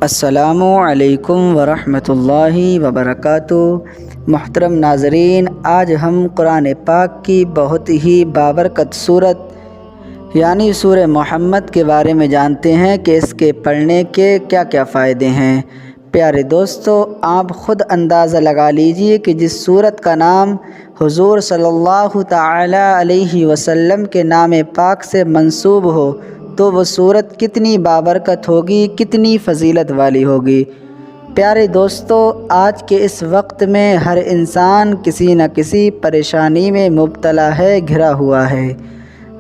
السلام علیکم ورحمۃ اللہ وبرکاتہ۔ محترم ناظرین، آج ہم قرآن پاک کی بہت ہی بابرکت صورت یعنی سورہ محمد کے بارے میں جانتے ہیں کہ اس کے پڑھنے کے کیا کیا فائدے ہیں۔ پیارے دوستو، آپ خود اندازہ لگا لیجئے کہ جس سورت کا نام حضور صلی اللہ تعالی علیہ وسلم کے نام پاک سے منسوب ہو تو وہ سورت کتنی بابرکت ہوگی، کتنی فضیلت والی ہوگی۔ پیارے دوستو، آج کے اس وقت میں ہر انسان کسی نہ کسی پریشانی میں مبتلا ہے، گھرا ہوا ہے۔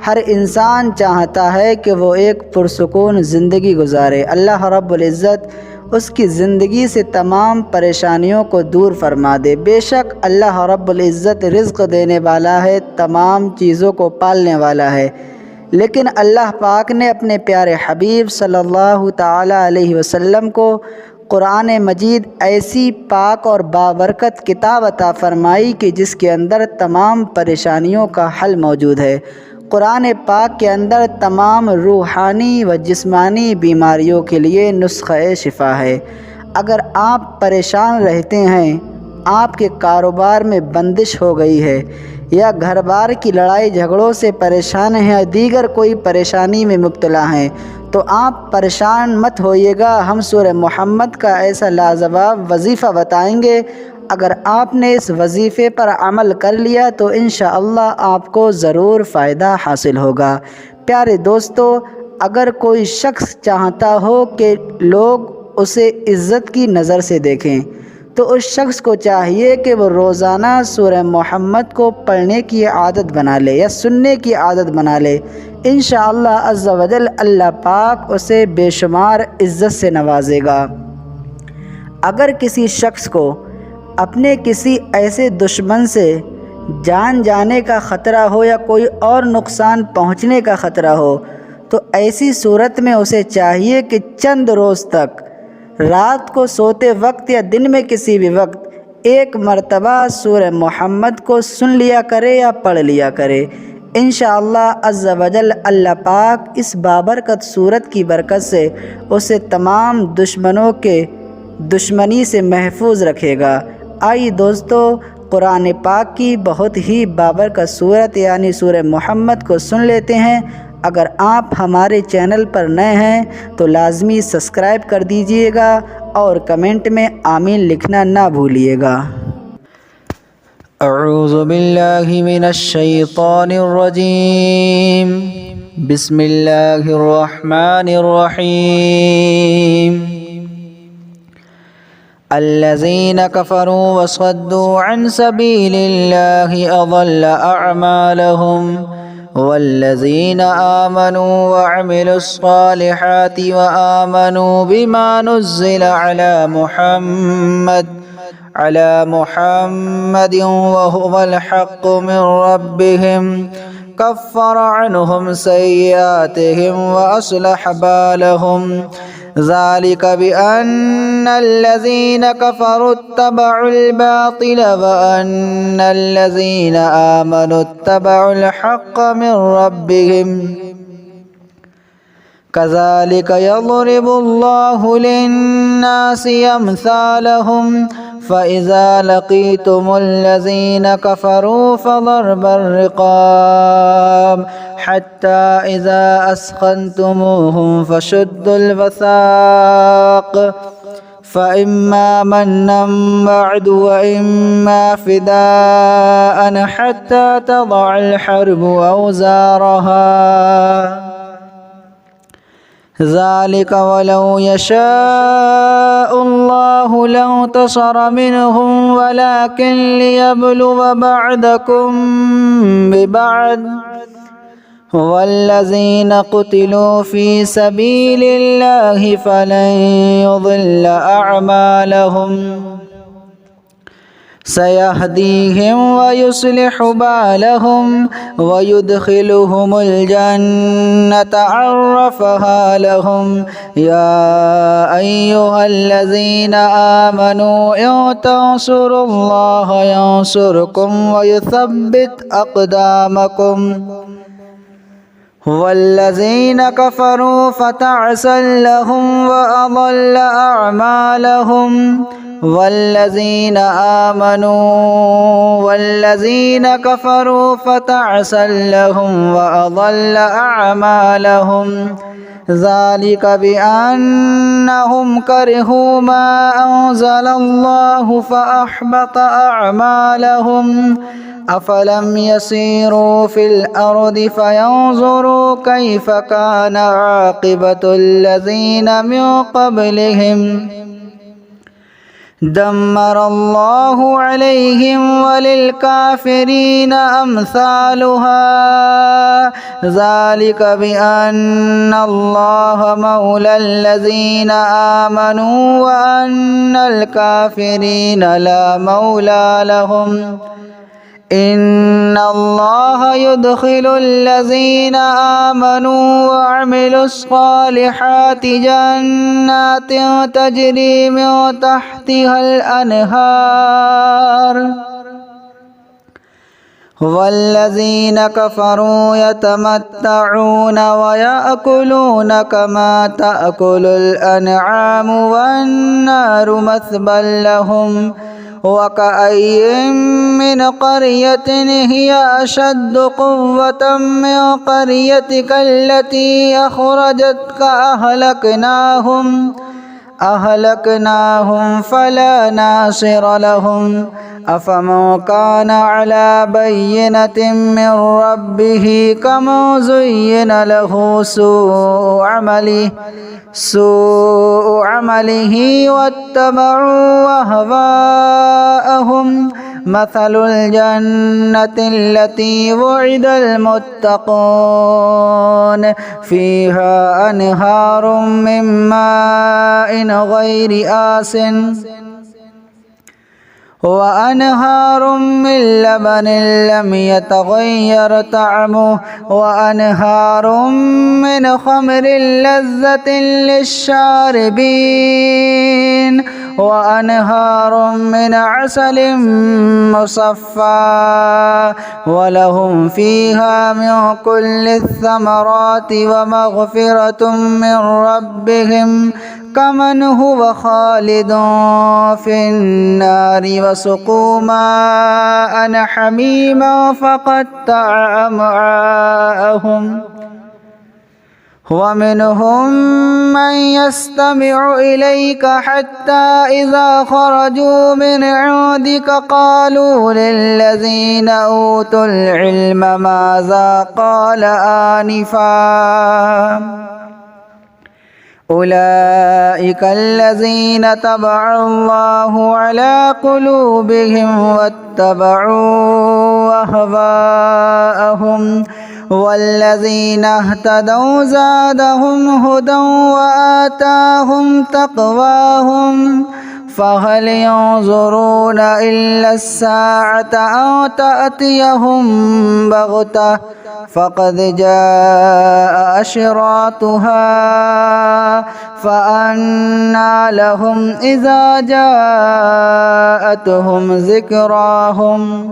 ہر انسان چاہتا ہے کہ وہ ایک پرسکون زندگی گزارے۔ اللہ رب العزت اس کی زندگی سے تمام پریشانیوں کو دور فرما دے۔ بے شک اللہ رب العزت رزق دینے والا ہے، تمام چیزوں کو پالنے والا ہے، لیکن اللہ پاک نے اپنے پیارے حبیب صلی اللہ تعالی علیہ وسلم کو قرآن مجید ایسی پاک اور بابرکت کتاب عطا فرمائی کہ جس کے اندر تمام پریشانیوں کا حل موجود ہے۔ قرآن پاک کے اندر تمام روحانی و جسمانی بیماریوں کے لیے نسخہ شفا ہے۔ اگر آپ پریشان رہتے ہیں، آپ کے کاروبار میں بندش ہو گئی ہے، یا گھر بار کی لڑائی جھگڑوں سے پریشان ہیں، یا دیگر کوئی پریشانی میں مبتلا ہیں، تو آپ پریشان مت ہوئیے گا۔ ہم سورہ محمد کا ایسا لاجواب وظیفہ بتائیں گے، اگر آپ نے اس وظیفے پر عمل کر لیا تو انشاءاللہ آپ کو ضرور فائدہ حاصل ہوگا۔ پیارے دوستو، اگر کوئی شخص چاہتا ہو کہ لوگ اسے عزت کی نظر سے دیکھیں تو اس شخص کو چاہیے کہ وہ روزانہ سورہ محمد کو پڑھنے کی عادت بنا لے یا سننے کی عادت بنا لے۔ انشاءاللہ عز و جل اللہ پاک اسے بے شمار عزت سے نوازے گا۔ اگر کسی شخص کو اپنے کسی ایسے دشمن سے جان جانے کا خطرہ ہو یا کوئی اور نقصان پہنچنے کا خطرہ ہو تو ایسی صورت میں اسے چاہیے کہ چند روز تک رات کو سوتے وقت یا دن میں کسی بھی وقت ایک مرتبہ سورہ محمد کو سن لیا کرے یا پڑھ لیا کرے۔ انشاءاللہ عز و جل اللہ پاک اس بابرکت صورت کی برکت سے اسے تمام دشمنوں کے دشمنی سے محفوظ رکھے گا۔ آئیے دوستو، قرآن پاک کی بہت ہی بابرکت صورت یعنی سورہ محمد کو سن لیتے ہیں۔ اگر آپ ہمارے چینل پر نئے ہیں تو لازمی سبسکرائب کر دیجئے گا اور کمنٹ میں آمین لکھنا نہ بھولیے گا۔ اعوذ باللہ من الشیطان الرجیم، بسم اللہ الرحمن الرحیم۔ الذین کفروا وصدوا عن سبیل اللہ اضل اعمالہم والذین آمنوا وعملوا الصالحات وآمنوا بما نزل على محمد وهو الحق من ربهم كفر عنهم سيئاتهم وأصلح بالهم ذلك بأن الذين كفروا اتبعوا الباطل وأن الذين آمنوا اتبعوا الحق من ربهم كذلك يضرب الله للناس أمثالهم فإذا لقيتم الذين كفروا فضرب الرقاب حتى إذا أثخنتموهم فشدوا الوثاق فإما منا بعد وإما فداء حتى تضع الحرب أوزارها ذلك ولو يشاء الله لانتصر منهم ولكن ليبلو بعضكم ببعض والذين قتلوا في سبيل الله فلن يضل أعمالهم سيهديهم ويصلح بالهم ويدخلهم الجنة عرفها لهم يا أيها الذين آمنوا إن تنصروا الله ينصركم ويثبت أقدامكم والذين كفروا فتعسا لهم وأضل أعمالهم والذين كفروا فتعسا لهم وأضل أعمالهم ذلك بأنهم كرهوا ما أنزل الله فأحبط أعمالهم أفلم يسيروا في الأرض فينظروا كيف كان عاقبة الذين من قبلهم دمر الله عليهم وللكافرين أمثالها ذلك بأن الله مولى الذين آمنوا وأن الكافرين لا مولى لهم إن الله يدخل الذين آمنوا وعملوا الصالحات جنات تجري من تحتها الأنهار والذين كفروا يتمتعون ويأكلون كما تأكل الأنعام والنار مثوى لهم وكأي من قرية هي أشد قوة من قريتك التي أخرجتك أهلكناهم فلا ناصر لهم أفمن كان على بينة من ربه كمن زين له سوء عمله واتبعوا أهواءهم مثل الجنة التي وعد المتقون فيها أنهار من ماء غير آسن وأنهار من لبن لم يتغير طعمه وأنهار من خمر لذة للشاربين وأنهار من عسل مصفى ولهم فيها من كل الثمرات ومغفرة من ربهم كمن هو خالد في النار وسقوا ماء حميما فقطع أمعاءهم ومنهم من يستمع إليك حتى إذا خرجوا من عندك قالوا للذين أوتوا العلم ماذا قال آنفا أولئك الذين طبع الله على قلوبهم واتبعوا أهواءهم والذين اهتدوا زادهم هدى وآتاهم تقواهم فهل ينظرون إلا الساعة أن تأتيهم بغتة فقد جاء أشراطها فأنى لهم إذا جاءتهم ذكراهم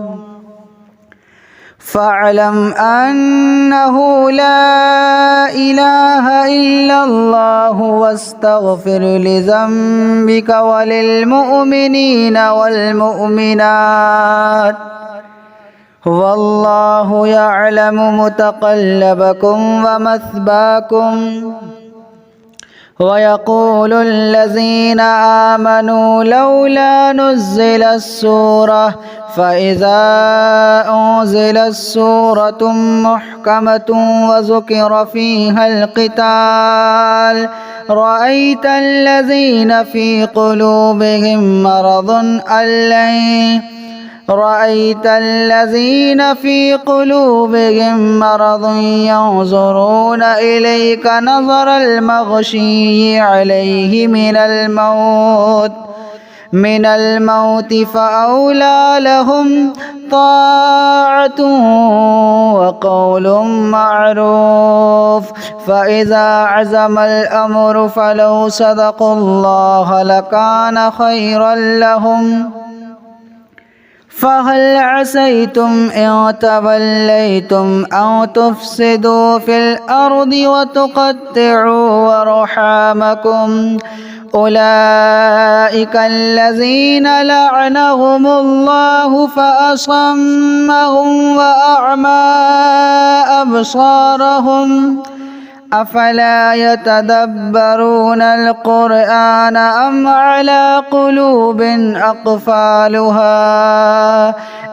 فاعلم أنه لا إله إلا الله واستغفر لذنبك وللمؤمنين والمؤمنات والله يعلم متقلبكم ومثواكم ويقول الذين آمنوا لولا نزل السورة فإذا أنزلت سورة محكمة وذكر فيها القتال رأيت الذين في قلوبهم مرض ينظرون إليك نظر المغشي عليه من الموت فأولى لهم طاعة وقول معروف فإذا عزم الأمر فلو صدقوا الله لكان خيرا لهم فهل عسيتم إن توليتم أن تفسدوا في الأرض وتقطعوا أرحامكم أولئك الذين لعنهم الله فأصمهم وأعمى أبصارهم أفلا يتدبرون القرآن أم على قلوب أقفالها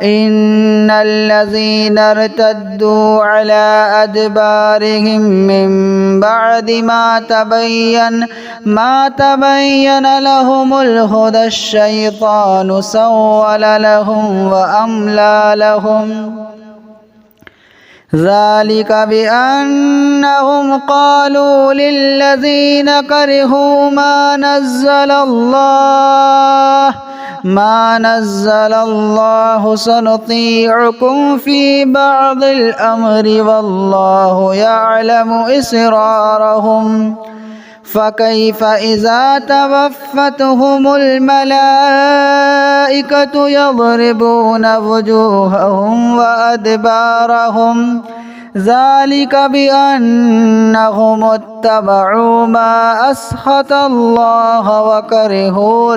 إن الذين ارتدوا على أدبارهم من بعد ما تبين لهم الهدى الشيطان سول لهم وأملى لهم ذلك بأنهم قالوا للذين كرهوا ما نزل الله سنطيعكم في بعض الأمر والله يعلم إسرارهم فكيف إذا توفتهم الملائكة يضربون وجوههم وأدبارهم ذلك بأنهم اتبعوا ما أسخط الله وكرهوا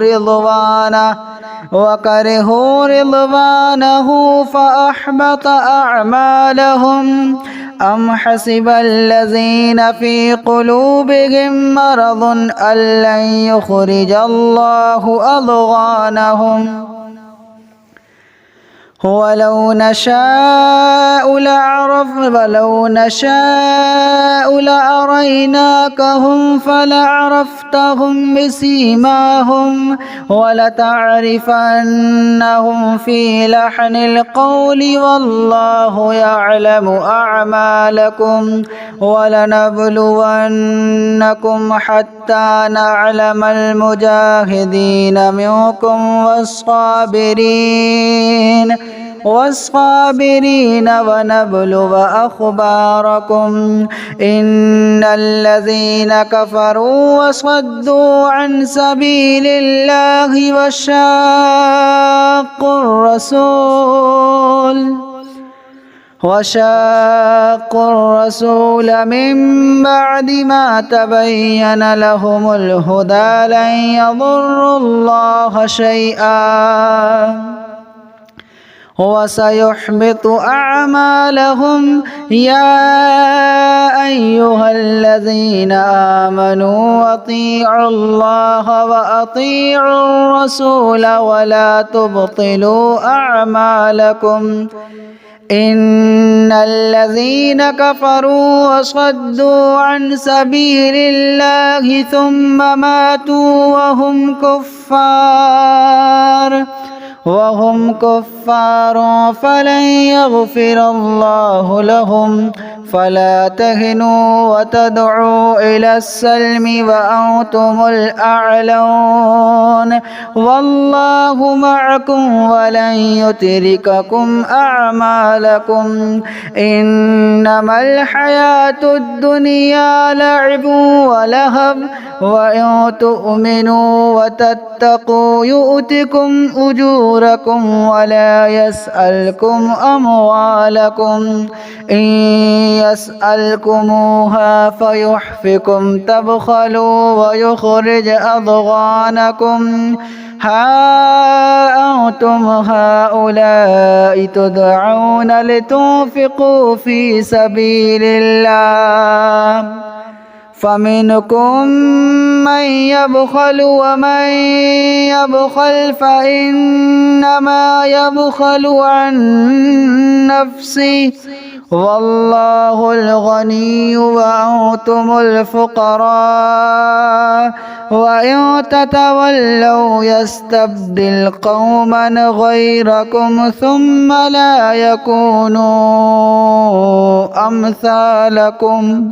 رضوانه فأحبط أعمالهم أم حسب الذين في قلوبهم مرض أن لن يخرج الله أضغانهم ولو نشاء لأريناكهم فلعرفتهم بسيماهم ولتعرفنهم في لحن القول والله يعلم أعمالكم ولنبلونكم حتى نعلم المجاهدين منكم والصابرين ونبلو أخباركم إن الذين كفروا وصدوا عن سبيل الله وشاقوا الرسول من بعد ما تبين لهم الهدى لن يضروا الله شيئا وسيحبط أعمالهم يا أيها الذين آمنوا أطيعوا الله وأطيعوا الرسول ولا تبطلوا أعمالكم إن الذين كفروا وصدوا عن سبيل الله ثم ماتوا وهم كفار فلن يغفر الله لهم فلا تهنوا وتدعوا إلى السلم وأنتم الأعلون والله معكم ولن يترككم أعمالكم إنما الحياة الدنيا لعب ولهب وإن تؤمنوا وتتقوا يؤتكم أجوركم ولا يسألكم أموالكم إن يسألكموها فيحفكم تبخلوا ويخرج أضغانكم ها أنتم هؤلاء تدعون لتنفقوا في سبيل الله فمنكم من يبخل ومن يبخل فإنما يبخل عن نفسه والله الغني وأنتم الفقراء وإن تتولوا يستبدل قوما غيركم ثم لا يكونوا أمثالكم.